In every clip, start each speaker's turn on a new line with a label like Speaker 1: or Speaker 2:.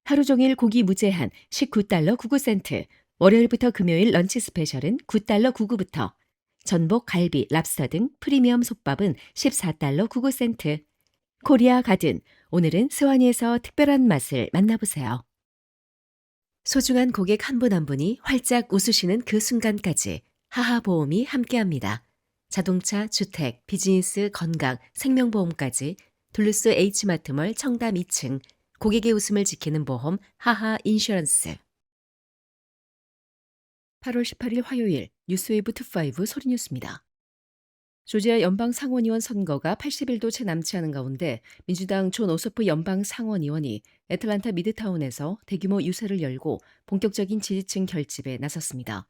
Speaker 1: 하루 종일 고기 무제한 19달러 99센트. 월요일부터 금요일 런치 스페셜은 9달러 99부터. 전복, 갈비, 랍스터 등 프리미엄 솥밥은 14달러 99센트. 코리아 가든. 오늘은 스와니에서 특별한 맛을 만나보세요. 소중한 고객 한 분 한 분이 활짝 웃으시는 그 순간까지 하하보험이 함께합니다. 자동차, 주택, 비즈니스, 건강, 생명보험까지 둘루스 H마트몰 청담 2층 고객의 웃음을 지키는 보험 하하 인슈런스. 8월 18일 화요일 뉴스웨이브 투5 소리뉴스입니다. 조지아 연방 상원의원 선거가 80일도 채 남지 않은 가운데 민주당 존 오소프 연방 상원의원이 애틀란타 미드타운에서 대규모 유세를 열고 본격적인 지지층 결집에 나섰습니다.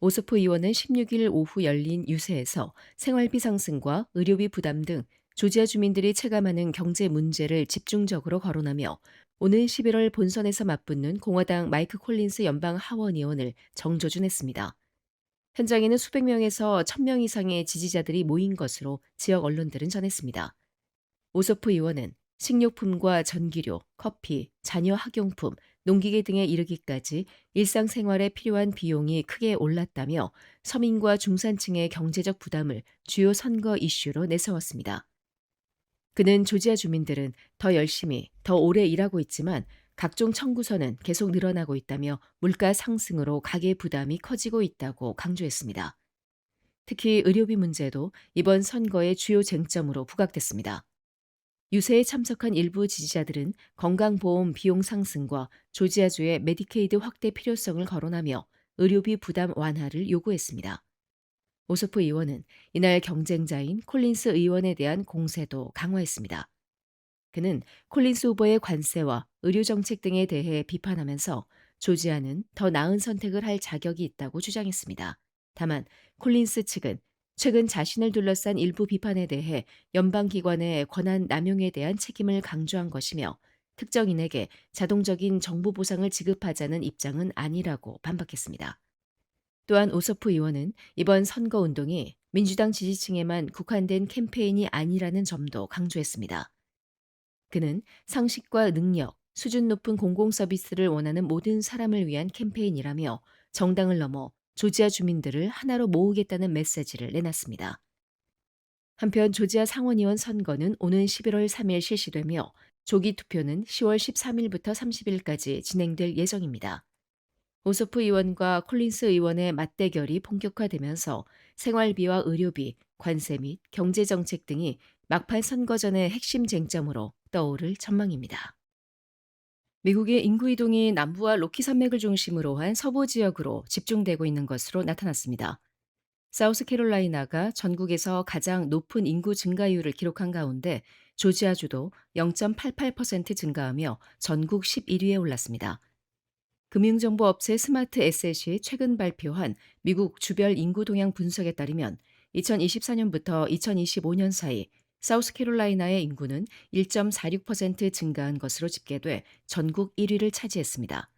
Speaker 1: 오소프 의원은 16일 오후 열린 유세에서 생활비 상승과 의료비 부담 등 조지아 주민들이 체감하는 경제 문제를 집중적으로 거론하며 오는 11월 본선에서 맞붙는 공화당 마이크 콜린스 연방 하원의원을 정조준했습니다. 현장에는 수백 명에서 1,000명 이상의 지지자들이 모인 것으로 지역 언론들은 전했습니다. 오소프 의원은 식료품과 전기료, 커피, 자녀 학용품, 농기계 등에 이르기까지 일상생활에 필요한 비용이 크게 올랐다며 서민과 중산층의 경제적 부담을 주요 선거 이슈로 내세웠습니다. 그는 조지아 주민들은 더 열심히, 더 오래 일하고 있지만 각종 청구서는 계속 늘어나고 있다며 물가 상승으로 가계 부담이 커지고 있다고 강조했습니다. 특히 의료비 문제도 이번 선거의 주요 쟁점으로 부각됐습니다. 유세에 참석한 일부 지지자들은 건강보험 비용 상승과 조지아주의 메디케이드 확대 필요성을 거론하며 의료비 부담 완화를 요구했습니다. 오소프 의원은 이날 경쟁자인 콜린스 의원에 대한 공세도 강화했습니다. 그는 콜린스 후보의 관세와 의료 정책 등에 대해 비판하면서 조지아는 더 나은 선택을 할 자격이 있다고 주장했습니다. 다만 콜린스 측은 최근 자신을 둘러싼 일부 비판에 대해 연방기관의 권한 남용에 대한 책임을 강조한 것이며 특정인에게 자동적인 정부 보상을 지급하자는 입장은 아니라고 반박했습니다. 또한 오소프 의원은 이번 선거운동이 민주당 지지층에만 국한된 캠페인이 아니라는 점도 강조했습니다. 그는 상식과 능력, 수준 높은 공공서비스를 원하는 모든 사람을 위한 캠페인이라며 정당을 넘어 조지아 주민들을 하나로 모으겠다는 메시지를 내놨습니다. 한편 조지아 상원의원 선거는 오는 11월 3일 실시되며 조기 투표는 10월 13일부터 30일까지 진행될 예정입니다. 오소프 의원과 콜린스 의원의 맞대결이 본격화되면서 생활비와 의료비, 관세 및 경제정책 등이 막판 선거 전의 핵심 쟁점으로 떠오를 전망입니다. 미국의 인구 이동이 남부와 로키 산맥을 중심으로 한 서부 지역으로 집중되고 있는 것으로 나타났습니다. 사우스캐롤라이나가 전국에서 가장 높은 인구 증가율을 기록한 가운데 조지아주도 0.88% 증가하며 전국 11위에 올랐습니다. 금융정보업체 스마트 에셋이 최근 발표한 미국 주별 인구 동향 분석에 따르면 2024년부터 2025년 사이 사우스캐롤라이나의 인구는 1.46% 증가한 것으로 집계돼 전국 1위를 차지했습니다.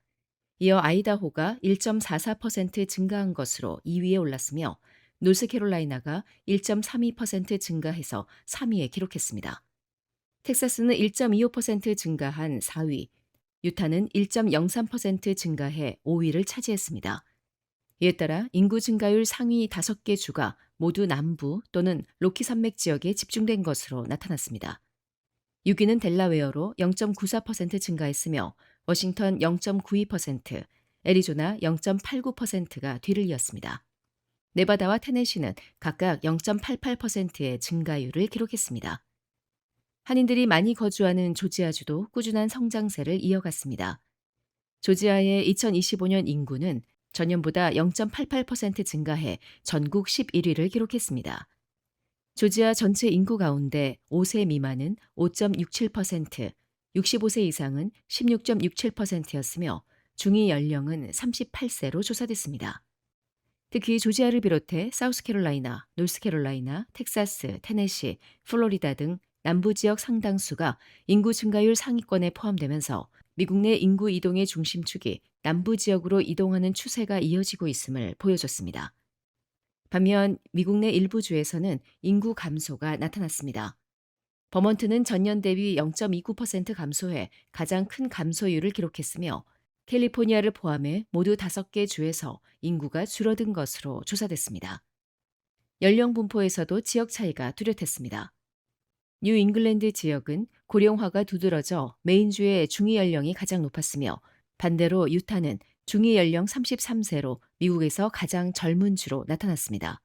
Speaker 1: 이어 아이다호가 1.44% 증가한 것으로 2위에 올랐으며 노스캐롤라이나가 1.32% 증가해서 3위에 기록했습니다. 텍사스는 1.25% 증가한 4위, 유타는 1.03% 증가해 5위를 차지했습니다. 이에 따라 인구 증가율 상위 5개 주가 모두 남부 또는 로키 산맥 지역에 집중된 것으로 나타났습니다. 6위는 델라웨어로 0.94% 증가했으며 워싱턴 0.92%, 애리조나 0.89%가 뒤를 이었습니다. 네바다와 테네시는 각각 0.88%의 증가율을 기록했습니다. 한인들이 많이 거주하는 조지아주도 꾸준한 성장세를 이어갔습니다. 조지아의 2025년 인구는 전년보다 0.88% 증가해 전국 11위를 기록했습니다. 조지아 전체 인구 가운데 5세 미만은 5.67%, 65세 이상은 16.67%였으며 중위 연령은 38세로 조사됐습니다. 특히 조지아를 비롯해 사우스캐롤라이나, 노스캐롤라이나, 텍사스, 테네시, 플로리다 등 남부 지역 상당수가 인구 증가율 상위권에 포함되면서 미국 내 인구 이동의 중심축이 남부 지역으로 이동하는 추세가 이어지고 있음을 보여줬습니다. 반면 미국 내 일부 주에서는 인구 감소가 나타났습니다. 버몬트는 전년 대비 0.29% 감소해 가장 큰 감소율을 기록했으며 캘리포니아를 포함해 모두 5개 주에서 인구가 줄어든 것으로 조사됐습니다. 연령 분포에서도 지역 차이가 뚜렷했습니다. 뉴 잉글랜드 지역은 고령화가 두드러져 메인주의 중위 연령이 가장 높았으며 반대로 유타는 중위 연령 33세로 미국에서 가장 젊은 주로 나타났습니다.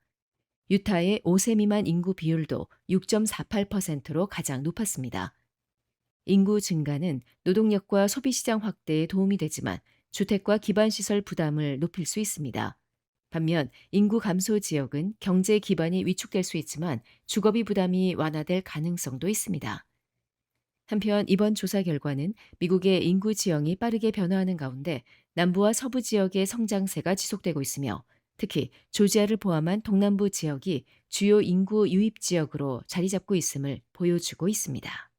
Speaker 1: 유타의 5세 미만 인구 비율도 6.48%로 가장 높았습니다. 인구 증가는 노동력과 소비시장 확대에 도움이 되지만 주택과 기반시설 부담을 높일 수 있습니다. 반면 인구 감소 지역은 경제 기반이 위축될 수 있지만 주거비 부담이 완화될 가능성도 있습니다. 한편 이번 조사 결과는 미국의 인구 지형이 빠르게 변화하는 가운데 남부와 서부 지역의 성장세가 지속되고 있으며 특히 조지아를 포함한 동남부 지역이 주요 인구 유입 지역으로 자리 잡고 있음을 보여주고 있습니다.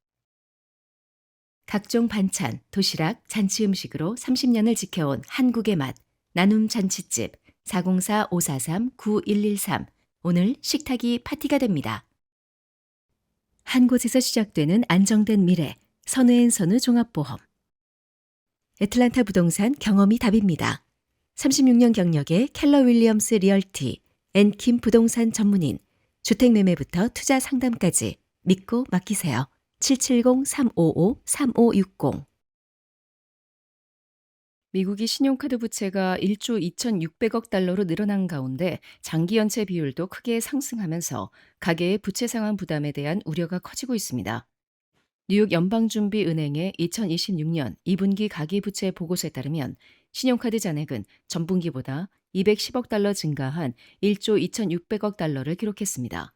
Speaker 1: 각종 반찬, 도시락, 잔치 음식으로 30년을 지켜온 한국의 맛, 나눔 잔치집 404-543-9113 오늘 식탁이 파티가 됩니다. 한 곳에서 시작되는 안정된 미래, 선우앤선우 종합보험. 애틀란타 부동산 경험이 답입니다. 36년 경력의 켈러 윌리엄스 리얼티, 앤킴 부동산 전문인, 주택매매부터 투자 상담까지 믿고 맡기세요. 770-355-3560. 미국이 신용카드 부채가 1조 2,600억 달러로 늘어난 가운데 장기 연체 비율도 크게 상승하면서 가계의 부채 상환 부담에 대한 우려가 커지고 있습니다. 뉴욕 연방준비은행의 2026년 2분기 가계부채 보고서에 따르면 신용카드 잔액은 전분기보다 210억 달러 증가한 1조 2,600억 달러를 기록했습니다.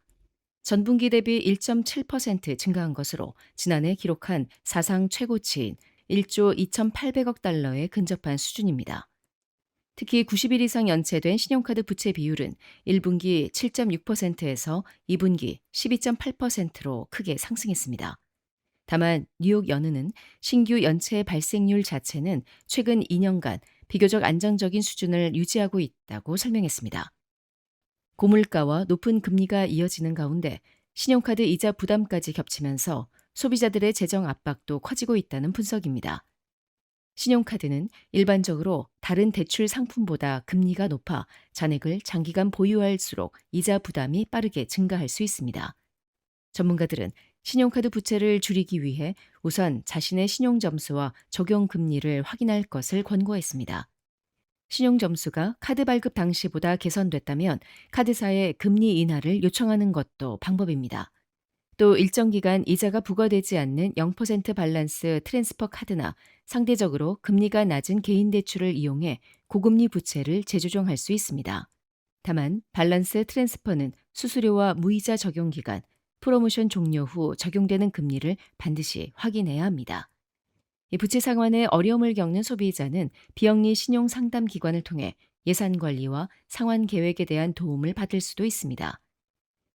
Speaker 1: 전분기 대비 1.7% 증가한 것으로 지난해 기록한 사상 최고치인 1조 2,800억 달러에 근접한 수준입니다. 특히 90일 이상 연체된 신용카드 부채 비율은 1분기 7.6%에서 2분기 12.8%로 크게 상승했습니다. 다만 뉴욕 연은은 신규 연체 발생률 자체는 최근 2년간 비교적 안정적인 수준을 유지하고 있다고 설명했습니다. 고물가와 높은 금리가 이어지는 가운데 신용카드 이자 부담까지 겹치면서 소비자들의 재정 압박도 커지고 있다는 분석입니다. 신용카드는 일반적으로 다른 대출 상품보다 금리가 높아 잔액을 장기간 보유할수록 이자 부담이 빠르게 증가할 수 있습니다. 전문가들은 신용카드 부채를 줄이기 위해 우선 자신의 신용점수와 적용금리를 확인할 것을 권고했습니다. 신용점수가 카드 발급 당시보다 개선됐다면 카드사에 금리 인하를 요청하는 것도 방법입니다. 또 일정 기간 이자가 부과되지 않는 0% 밸런스 트랜스퍼 카드나 상대적으로 금리가 낮은 개인 대출을 이용해 고금리 부채를 재조정할 수 있습니다. 다만 밸런스 트랜스퍼는 수수료와 무이자 적용 기간, 프로모션 종료 후 적용되는 금리를 반드시 확인해야 합니다. 이 부채 상환에 어려움을 겪는 소비자는 비영리 신용 상담 기관을 통해 예산 관리와 상환 계획에 대한 도움을 받을 수도 있습니다.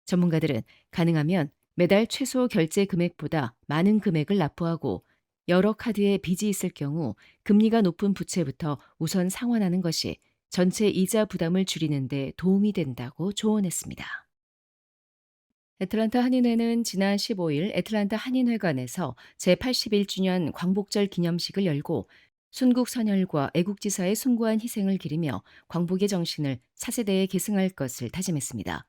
Speaker 1: 전문가들은 가능하면 매달 최소 결제 금액보다 많은 금액을 납부하고 여러 카드에 빚이 있을 경우 금리가 높은 부채부터 우선 상환하는 것이 전체 이자 부담을 줄이는 데 도움이 된다고 조언했습니다. 애틀란타 한인회는 지난 15일 애틀란타 한인회관에서 제81주년 광복절 기념식을 열고 순국 선열과 애국지사의 숭고한 희생을 기리며 광복의 정신을 차세대에 계승할 것을 다짐했습니다.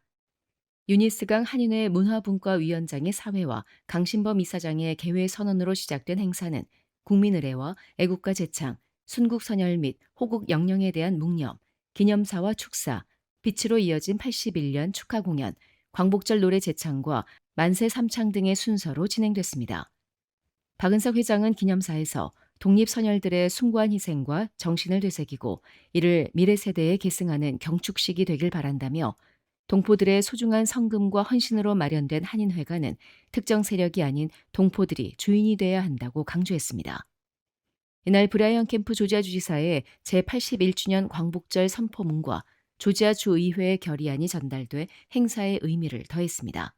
Speaker 1: 유니스강 한인회 문화분과위원장의 사회와 강신범 이사장의 개회 선언으로 시작된 행사는 국민의례와 애국가 제창, 순국 선열 및 호국 영령에 대한 묵념, 기념사와 축사, 빛으로 이어진 81년 축하 공연, 광복절 노래 제창과 만세 삼창 등의 순서로 진행됐습니다. 박은석 회장은 기념사에서 독립선열들의 숭고한 희생과 정신을 되새기고 이를 미래 세대에 계승하는 경축식이 되길 바란다며 동포들의 소중한 성금과 헌신으로 마련된 한인회관은 특정 세력이 아닌 동포들이 주인이 돼야 한다고 강조했습니다. 이날 브라이언 캠프 조지아 주지사의 제81주년 광복절 선포문과 조지아 주의회의 결의안이 전달돼 행사의 의미를 더했습니다.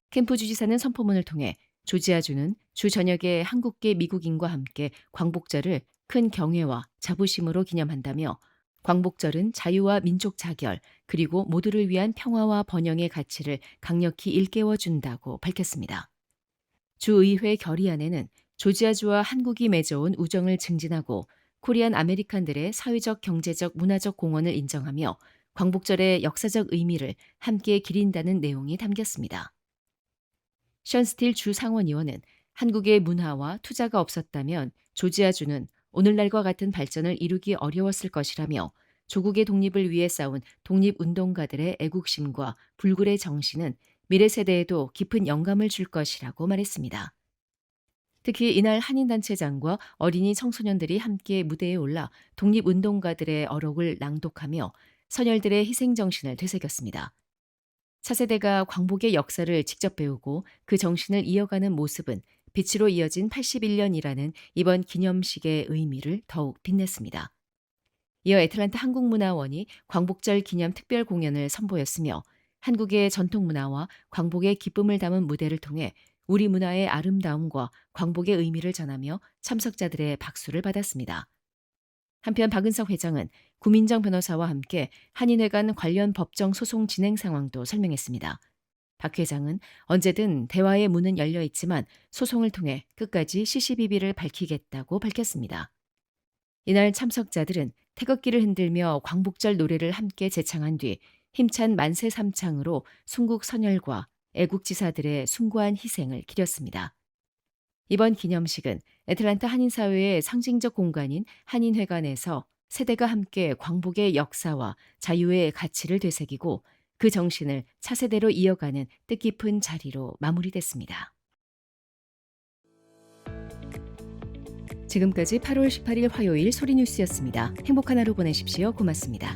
Speaker 1: 캠프 주지사는 선포문을 통해 조지아주는 주 전역의 한국계 미국인과 함께 광복절을 큰 경애와 자부심으로 기념한다며 광복절은 자유와 민족 자결 그리고 모두를 위한 평화와 번영의 가치를 강력히 일깨워준다고 밝혔습니다. 주의회 결의안에는 조지아주와 한국이 맺어온 우정을 증진하고 코리안 아메리칸들의 사회적, 경제적, 문화적 공헌을 인정하며 광복절의 역사적 의미를 함께 기린다는 내용이 담겼습니다. 션 스틸 주 상원의원은 한국의 문화와 투자가 없었다면 조지아주는 오늘날과 같은 발전을 이루기 어려웠을 것이라며 조국의 독립을 위해 싸운 독립운동가들의 애국심과 불굴의 정신은 미래 세대에도 깊은 영감을 줄 것이라고 말했습니다. 특히 이날 한인단체장과 어린이 청소년들이 함께 무대에 올라 독립운동가들의 어록을 낭독하며 선열들의 희생정신을 되새겼습니다. 차세대가 광복의 역사를 직접 배우고 그 정신을 이어가는 모습은 빛으로 이어진 81년이라는 이번 기념식의 의미를 더욱 빛냈습니다. 이어 애틀랜타 한국문화원이 광복절 기념 특별 공연을 선보였으며 한국의 전통 문화와 광복의 기쁨을 담은 무대를 통해 우리 문화의 아름다움과 광복의 의미를 전하며 참석자들의 박수를 받았습니다. 한편 박은석 회장은 구민정 변호사와 함께 한인회관 관련 법정 소송 진행 상황도 설명했습니다. 박 회장은 언제든 대화의 문은 열려 있지만 소송을 통해 끝까지 시시비비를 밝히겠다고 밝혔습니다. 이날 참석자들은 태극기를 흔들며 광복절 노래를 함께 제창한 뒤 힘찬 만세 삼창으로 순국 선열과 애국지사들의 숭고한 희생을 기렸습니다. 이번 기념식은 애틀랜타 한인사회의 상징적 공간인 한인회관에서 세대가 함께 광복의 역사와 자유의 가치를 되새기고 그 정신을 차세대로 이어가는 뜻깊은 자리로 마무리됐습니다. 지금까지 8월 18일 화요일 소리뉴스였습니다. 행복한 하루 보내십시오. 고맙습니다.